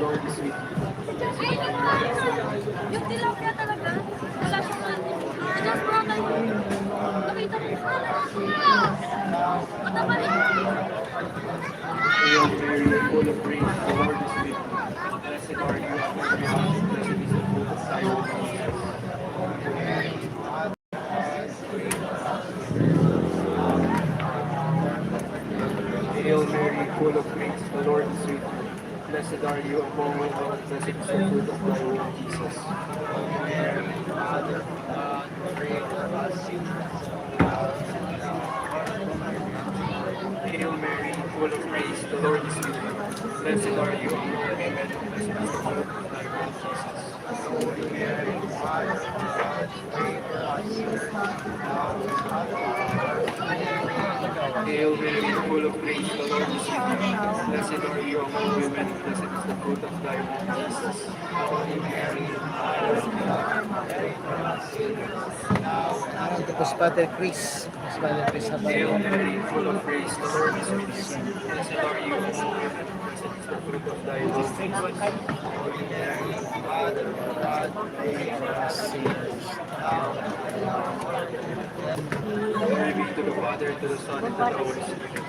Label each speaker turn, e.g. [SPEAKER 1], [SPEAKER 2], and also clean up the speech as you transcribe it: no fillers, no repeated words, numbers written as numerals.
[SPEAKER 1] Lord is with you.
[SPEAKER 2] Yung tilapia talaga, wala siyang just brought like, nakita mo, mataba rin.
[SPEAKER 1] Hail Mary, full of grace, the Lord is with you. Blessed are you among women, and blessed is the fruit of thy womb, Jesus. Hail Mary, full of grace, the Lord is with you. Blessed are you among women, and blessed is the fruit of thy womb, Jesus. Hail Mary, full of grace, the Lord is with you. Blessed are you among women, and blessed is the fruit of thy womb, Jesus. Hail Mary, full of grace, the Lord is with you. Blessed are you among women, and blessed is the fruit of thy womb, Jesus.
[SPEAKER 3] Tapos Father Chris. Tapos Father Chris
[SPEAKER 1] Hail
[SPEAKER 3] Habay.
[SPEAKER 1] Mary, full of grace, the Lord is with you. Blessed are you among women, and blessed is the fruit of thy womb, Jesus. Glory be to the Father, to the Son, and to the Holy Spirit.